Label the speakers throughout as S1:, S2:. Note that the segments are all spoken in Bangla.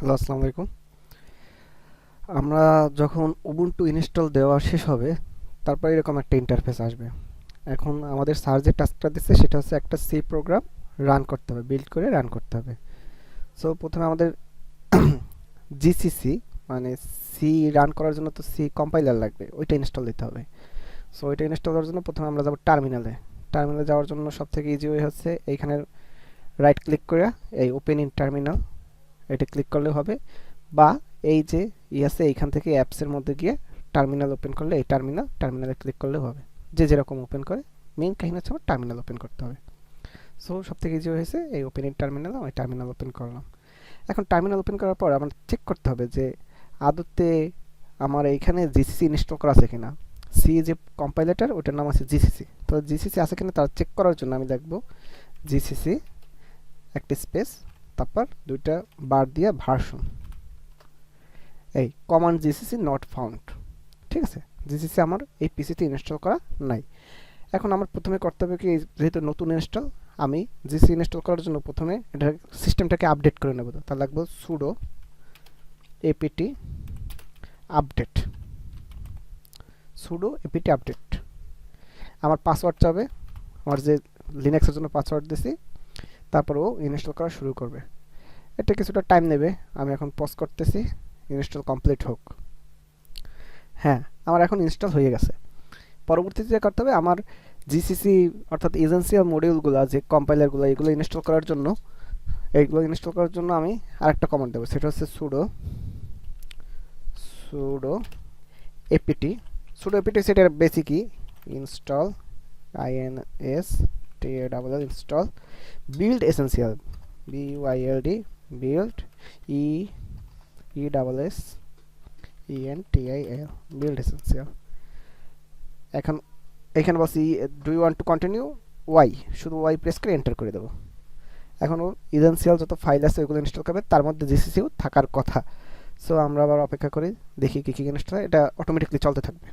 S1: হ্যালো, আসসালামু আলাইকুম। আমরা যখন উবুন্টু ইনস্টল দেওয়া শেষ হবে, তারপর এরকম একটা ইন্টারফেস আসবে। এখন আমাদের স্যার যে টাস্কটা দিচ্ছে সেটা হচ্ছে একটা সি প্রোগ্রাম রান করতে হবে, বিল্ড করে রান করতে হবে। সো প্রথমে আমাদের জিসিসি মানে সি রান করার জন্য তো সি কম্পাইলার লাগবে, ওইটা ইনস্টল দিতে হবে। সো ওইটা ইনস্টল করার জন্য প্রথমে আমরা যাব টার্মিনালে। টার্মিনালে যাওয়ার জন্য সবথেকে ইজি ওয়ে হচ্ছে এইখানে রাইট ক্লিক করে এই ওপেন ইন টার্মিনাল এটা ক্লিক করলে হবে, বা এই যে আছে এইখান থেকে অ্যাপসের মধ্যে গিয়ে টার্মিনাল ওপেন করলে এই টার্মিনালে ক্লিক করলে হবে। যে যেরকম ওপেন করে, মেইন কাহিনী হচ্ছে আমার টার্মিনাল ওপেন করতে হবে। সো সব থেকে ইজি হয়েছে এই ওপেন ইন টার্মিনাল, আমি টার্মিনাল ওপেন করলাম। এখন টার্মিনাল ওপেন করার পর আমার চেক করতে হবে যে আদতে আমার এইখানে জিসিসি ইনস্টল করা আছে কিনা। সি যে কম্পাইলেটর ওটার নাম আছে জিসিসি, তো জিসিসি আছে কিনা তার চেক করার জন্য আমি দেখব জিসিসি একটা স্পেস, তারপর দুইটা বার দিয়ে ভার্সন, এই কমান্ড জিসিসি নট ফাউন্ড। ঠিক আছে, জিসিসি আমার এই পিসিতে ইনস্টল করা নাই। এখন আমার প্রথমে করতে হবে কি, যেহেতু নতুন ইনস্টল, আমি জিসিসি ইনস্টল করার জন্য প্রথমে এটা সিস্টেমটাকে আপডেট করে নেব। তার লাগবে pseudo apt update, pseudo apt update. আমার পাসওয়ার্ড চাবে, আমার যে লিনাক্সের জন্য পাসওয়ার্ড দিছি, তারপর ও ইনস্টল করা শুরু করবে। এটা কিছুটা টাইম নেবে, আমি এখন পজ করতেছি, ইনস্টল কমপ্লিট হোক। হ্যাঁ, আমার এখন ইনস্টল হয়ে গেছে। পরবর্তীতে যেটা করতে হবে, আমার জিসিসি অর্থাৎ এজেন্সিয়াল মডিউলগুলো যে কম্পাইলারগুলো এগুলো ইনস্টল করার জন্য, আমি আরেকটা কমান্ড দেবো, সেটা হচ্ছে sudo sudo APT. Sudo APT সেটার বেসিকই install I N S T A double install build essential B U I L D build E E double S E N T I L build essential. এখন এখানে বলছি do you want to continue Y, শুধু ওয়াই প্রেস করে এন্টার করে দেবো। এখন ও ইসেনশিয়াল যত ফাইল আছে ওইগুলো ইনস্টল করবে, তার মধ্যে জিসিসিও থাকার কথা। সো আমরা আবার অপেক্ষা করি, দেখি কী কী ইনস্টল হয়। এটা অটোমেটিকলি চলতে থাকবে।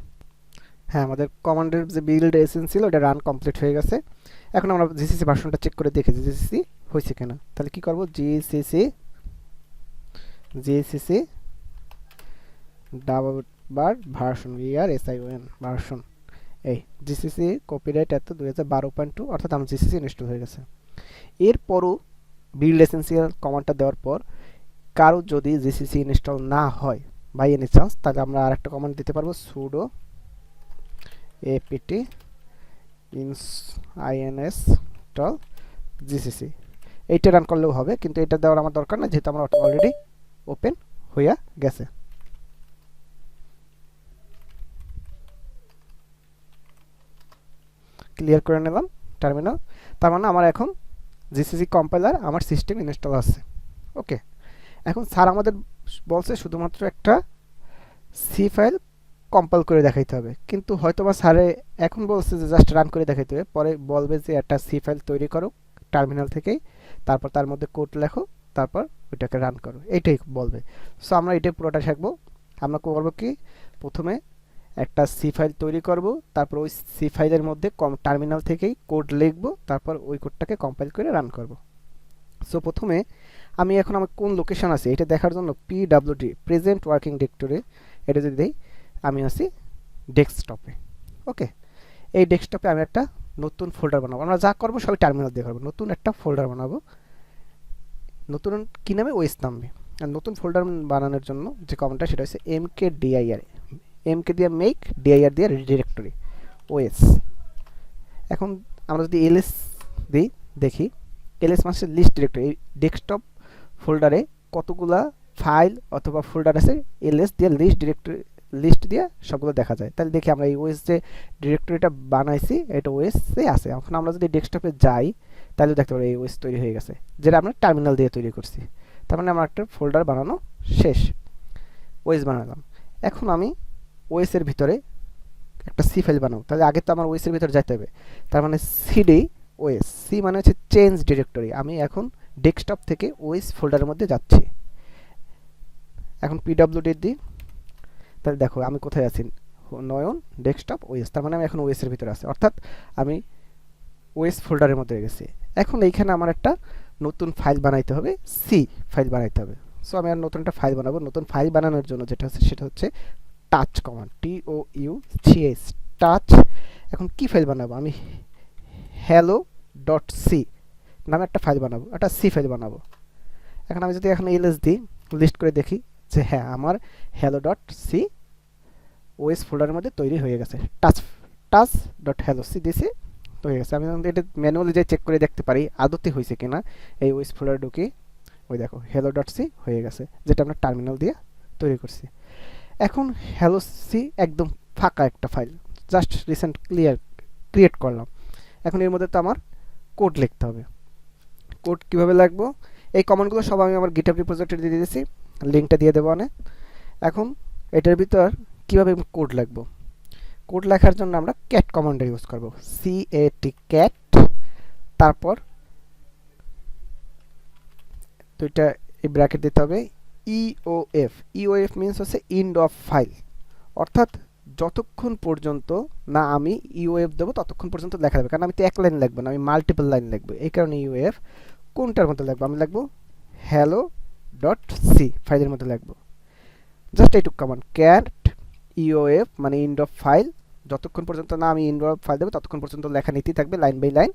S1: হ্যাঁ, আমাদের কমান্ডের যে বিল্ড এসেন্সিয়াল ওটা রান কমপ্লিট হয়ে গেছে। এখন আমরা জিসিসি ভার্সনটা চেক করে দেখি যে জিসিসি হয়েছে কিনা। তাহলে কি করব, জিসিসি জিসিসি ডাবল বার ভার্সন VRSION ভার্সন, এই জিসিসি কপিরাইট এত 2012.2, অর্থাৎ আমার জিসিসি ইনস্টল হয়ে গেছে। এরপরও বিল্ড এসেন্সিয়াল কমান্ডটা দেওয়ার পর কারো যদি জিসিসি ইনস্টল না হয় বাই এনি চান্স, তাহলে আমরা আরেকটা কমান্ড দিতে পারবো, সুডো এপিটি ইনস্টল জিসিসি। এইটা রান করলেও হবে, কিন্তু এটা দেওয়ার আমার দরকার না, যেহেতু আমার অলরেডি ওপেন হইয়া গেছে। ক্লিয়ার করে নিলাম টার্মিনাল। তার মানে আমার এখন জিসিসি কম্পাইলার আমার সিস্টেম ইনস্টল আছে। ওকে, এখন স্যার আমাদের বলছে শুধুমাত্র একটা সি ফাইল কম্পাইল করে দেখাইতে হবে, কিন্তু হয়তোবা স্যারে এখন বলছে যে জাস্ট রান করে দেখাইতে হবে, পরে বলবে যে একটা সি ফাইল তৈরি করো টার্মিনাল থেকেই, তারপর তার মধ্যে কোড লেখো, তারপর ওইটাকে রান করো, এইটাই বলবে। সো আমরা এটাই পুরোটা শিখবো। আমরা করবো কি, প্রথমে একটা সি ফাইল তৈরি করব, তারপর ওই সি ফাইলের মধ্যে টার্মিনাল থেকেই কোড লিখব, তারপর ওই কোডটাকে কম্পাইল করে রান করব। সো প্রথমে আমি এখন আমার কোন লোকেশন আছে এটা দেখার জন্য পিডব্লিউডি প্রেজেন্ট ওয়ার্কিং ডিরেক্টরি এটা যদি দিই, আমি আছি ডেস্কটপে। ওকে, এই ডেস্কটপে আমি একটা নতুন ফোল্ডার বানাবো। আমরা যা করবো সবই টার্মিনাল দিয়ে করবো। নতুন একটা ফোল্ডার বানাবো, নতুন কি নামে, ওএস নামে। আর নতুন ফোল্ডার বানানোর জন্য যে কমান্ডটা সেটা হচ্ছে mkdir, এমকে দিয়ে মেক, ডিআইআর দিয়ে ডিরেক্টরি ওএস। এখন আমরা যদি এলএস দিই, দেখি এলএস মানে লিস্ট ডিরেক্টরি। এই ডেস্কটপ ফোল্ডারে কতগুলা ফাইল অথবা ফোল্ডার আছে, এলএস দিয়ে লিস্ট দিয়ে সবগুলো দেখা যায়। তাহলে দেখি আমরা এই ওএস যে ডিরেক্টরিটা বানাইছি এটা ওএসে আছে। এখন আমরা যদি ডেস্কটপে যাই তাহলে দেখতে পাবো এই ওএস তৈরি হয়ে গেছে, যেটা আমরা টার্মিনাল দিয়ে তৈরি করছি। তার মানে আমার একটা ফোল্ডার বানানো শেষ, ওএস বানালাম। এখন আমি ওএস এর ভিতরে একটা সি ফাইল বানাবো, তাহলে আগে তো আমার ওএস এর ভিতরে যেতে হবে। তার মানে সিডি ওএস, সি মানে হচ্ছে চেঞ্জ ডিরেক্টরি। আমি এখন ডেস্কটপ থেকে ওএস ফোল্ডারের মধ্যে যাচ্ছি। এখন পিডব্লিউডি দিই, তাহলে দেখো আমি কোথায় আছি, নয়ন ডেস্কটপ ওএস। তার মানে আমি এখন ওএস এর ভিতরে আছি, অর্থাৎ আমি ওএস ফোল্ডারের মধ্যে গেছি। এখন এইখানে আমার একটা নতুন ফাইল বানাইতে হবে, সি ফাইল বানাইতে হবে। সো আমি আর নতুন একটা ফাইল বানাবো। নতুন ফাইল বানানোর জন্য যেটা হচ্ছে সেটা হচ্ছে টাচ কমান্ড, TOUCH, টাচ। এখন কি ফাইল বানাবো আমি? hello ডট সি নামে একটা ফাইল বানাবো, একটা সি ফাইল বানাবো। এখন আমি যদি এখন এলএস দিই, লিস্ট করে দেখি যে হ্যাঁ আমার hello ডট সি ওএস ফোল্ডারের মধ্যে তৈরি হয়ে গেছে। Touch touch dot hello C দিছি, হয়ে গেছে। আমি এটা ম্যানুয়ালি যাই চেক করে দেখতে পারি আদতে হয়েছে কিনা। এই ওএস ফোল্ডারে ঢুকে ওই দেখো hello ডট সি হয়ে গেছে, যেটা আমরা টার্মিনাল দিয়ে তৈরি করছি। এখন hello সি একদম ফাঁকা একটা ফাইল, জাস্ট রিসেন্ট ক্রিয়েট করলাম। এখন এর মধ্যে তো আমার কোড লিখতে হবে। কোড কিভাবে লিখবো? এই কমান্ডগুলো সব আমি আমার গিটহাব রিপোজিটরি দিয়ে দিয়েছি, লিঙ্কটা দিয়ে দেবো অনেক। এখন এটার ভিতর কিভাবে কোড লিখবো? কোড লেখার জন্য আমরা ক্যাট কমান্ডের ইউজ করব, CAT ক্যাট, তারপর দুইটা এই ব্র্যাকেট দিতে হবে, EOF মিন্স হচ্ছে ইন্ড অফ ফাইল, অর্থাৎ যতক্ষণ পর্যন্ত না আমি ইওএফ দেবো ততক্ষণ পর্যন্ত লেখা যাবে। কারণ আমি তো এক লাইন লিখবো না, আমি মাল্টিপল লাইন লিখবো, এই কারণে ইওএফ। কোনটার মধ্যে লিখবো? আমি লিখবো hello ডট সি ফাইলের মধ্যে লিখবো। জাস্ট এইটুক কমান্ড, ক্যাট ইওএফ মানে ইন্ড অফ ফাইল, যতক্ষণ পর্যন্ত না আমি ইন্ড অফ ফাইল দেবো ততক্ষণ পর্যন্ত লেখা নিতেই থাকবে line by line.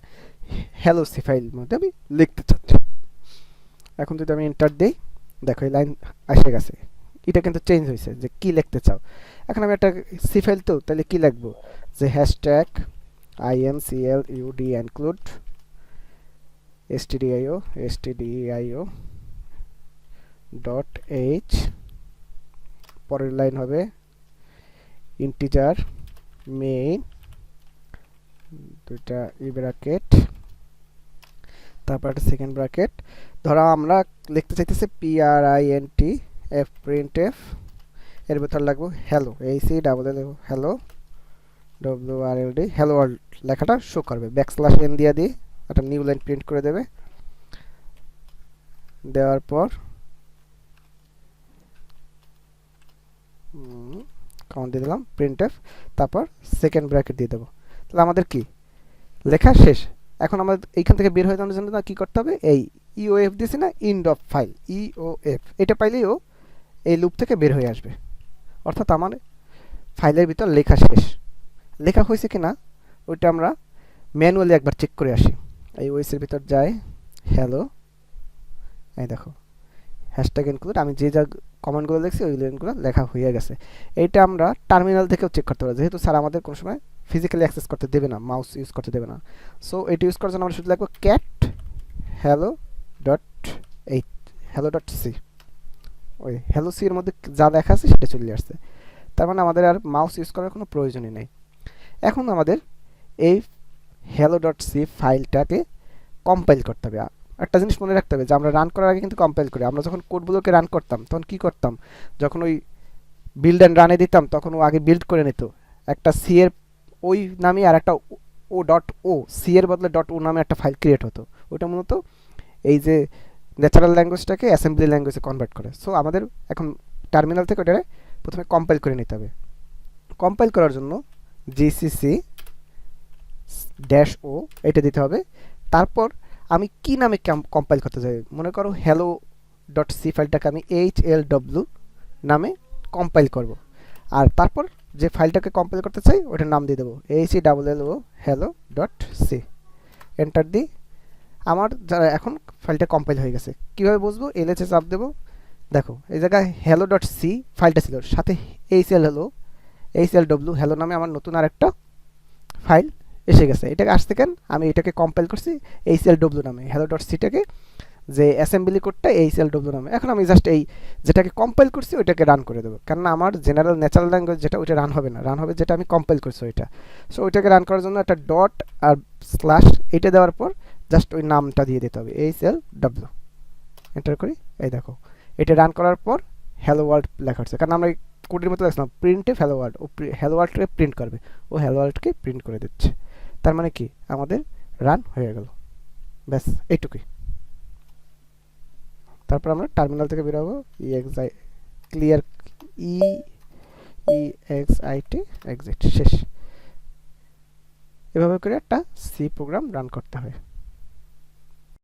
S1: hello C ফাইলের মধ্যে আমি লিখতে চাচ্ছি। এখন যদি আমি এন্টার দিই, দেখো এই লাইন এসে গেছে। এটা কিন্তু চেঞ্জ হয়েছে যে কি লিখতে চাও। এখন আমি একটা সি ফাইল, তো তাহলে কি লিখবো? যে hashtag include include stdio dot H, পরের লাইন হবে ইন্টিজার মেইন, দুইটা ব্র্যাকেট, তারপর একটা সেকেন্ড ব্র্যাকেট। ধরো আমরা লিখতে চাইতেছি printf, এর ভিতর লাগবো hello, hello WRLD, hello world লেখাটা শো করবে। ব্যাকস্ল্যাশ n দিয়ে দিই, একটা নিউ লাইন প্রিন্ট করে দেবে। দেওয়ার পর কমান্ড দিয়ে দিলাম printf, তারপর সেকেন্ড ব্র্যাকেট দিয়ে দেবো। তাহলে আমাদের কি লেখা শেষ। এখন আমাদের এইখান থেকে বের হয়ে যাওয়ার জন্য কি করতে হবে? এই ইওএফ দিয়েছি না, ইন্ড অফ ফাইল, ইওএফ, এটা পাইলেই ও এই লুপ থেকে বের হয়ে আসবে। অর্থাৎ আমার ফাইলের ভিতর লেখা শেষ। লেখা হয়েছে কি না ওইটা আমরা ম্যানুয়ালি একবার চেক করে আসি। এই ওএসের ভিতর যায়, হ্যালো, এই দেখো হ্যাশট্যাগ ইনক্লুড, আমি যে যা কমান্ডগুলো লিখছি ওই লাইনগুলো লেখা হয়ে গেছে। এইটা আমরা টার্মিনাল থেকেও চেক করতে পারি, যেহেতু স্যার আমাদের কোনো সময় ফিজিক্যালি অ্যাক্সেস করতে দেবে না, মাউস ইউজ করতে দেবে না। সো এটা ইউজ করার জন্য আমরা শুধু লিখবো cat hello dot H, hello dot C. ওই hello সি এর মধ্যে যা লেখা আছে সেটা চলে আসছে। তার মানে আমাদের আর মাউস ইউজ করার কোনো প্রয়োজনই নেই। এখন আমাদের এই hello ডট সি ফাইলটাকে কম্পাইল করতে হবে। একটা জিনিস মনে রাখতে হবে যে আমরা রান করার আগে কিন্তু কম্পাইল করি। আমরা যখন কোডগুলোকে রান করতাম তখন কি করতাম? যখন ওই বিল্ড অ্যান্ড রানে দিতাম তখন ও আগে বিল্ড করে নিত একটা সি এর ওই নামে, আর একটা ও সি এর বদলে ডট ও নামে একটা ফাইল ক্রিয়েট হতো। ওটা মূলত এই যে ন্যাচারাল ল্যাঙ্গুয়েজটাকে অ্যাসেম্বলি ল্যাঙ্গুয়েজে কনভার্ট করে। সো আমাদের এখন টার্মিনাল থেকে ওটা প্রথমে কম্পাইল করে নিতে হবে। কম্পাইল করার জন্য জিসিসি -o এটা দিতে হবে। তারপর আমি কি নামে কম্পাইল করতে চাই? মনে করো hello ডট সি ফাইলটাকে আমি HLW নামে কম্পাইল করব। আর তারপর যে ফাইলটাকে কম্পাইল করতে চাই ওটার নাম দিয়ে দেবো HELLO hello dot C. Enter দিই, আমার যারা এখন ফাইলটা কম্পাইল হয়ে গেছে। কীভাবে বুঝবো? এলএসএ চাপ দেবো, দেখো এই জায়গায় hello ডট সি ফাইলটা ছিল, সাথে HLW hello নামে আমার নতুন আর একটা ফাইল এসে গেছে। এটাকে আসতে কেন আমি এটাকে কম্পাইল করছি HLW নামে, hello ডট সিটাকে যে অ্যাসেম্বলি কোডটা HLW নামে। এখন আমি জাস্ট এই যেটাকে কম্পাইল করছি ওইটাকে রান করে দেবো, কারণ আমার জেনারেল ন্যাচারাল ল্যাঙ্গুয়েজ যেটা ওইটা রান হবে না, রান হবে যেটা আমি কম্পাইল করছি ওইটা। সো ওইটাকে রান করার জন্য একটা ডট আর স্ল্যাশ এটা দেওয়ার পর জাস্ট ওই নামটা দিয়ে দিতে হবে HLW। এন্টার করি, এই দেখো এটা রান করার পর হ্যালো ওয়ার্ল্ড লেখা হচ্ছে, কারণ আমরা কোডের মতো দেখছিলাম প্রিন্টে হ্যালো ওয়ার্ল্ড, ও হ্যালো ওয়ার্ল্ডকে প্রিন্ট করবে, ও হ্যালো ওয়ার্ল্ডকে প্রিন্ট করে দিচ্ছে। তার মানে কি আমাদের রান হয়ে গেল, ব্যাস এইটুকুই। তারপর আমরা টার্মিনাল থেকে বেরোবো, ক্লিয়ার EXIT এক্সিট, শেষ। এভাবে করে একটা সি প্রোগ্রাম রান করতে হয়।